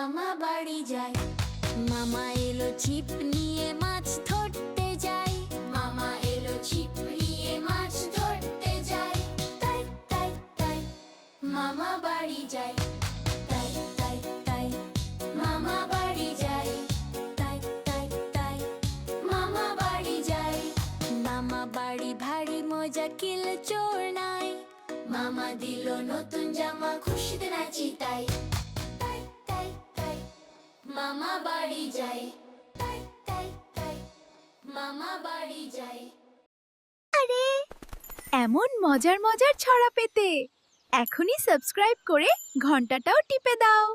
মামা বাড়ি যায়। মামা এলো ছিপ নিয়ে মাছ ধরতে যায়। মামা এলো ছিপ নিয়ে মাছ ধরতে যায়। তাই তাই তাই মামা বাড়ি যায়। তাই তাই তাই মামা বাড়ি যায়। তাই তাই তাই মামা বাড়ি যায়। মামা বাড়ি ভারী মজা কিল চোর নাই। মামা দিল নতুন জামা খুশিতে নাচি তাই। তাই তাই তাই মামা বাড়ি যায়। তাই তাই তাই মামা বাড়ি যায়। আরে এমন মজার মজার ছড়া পেতে এখনই সাবস্ক্রাইব করে ঘন্টাটাও টিপে দাও।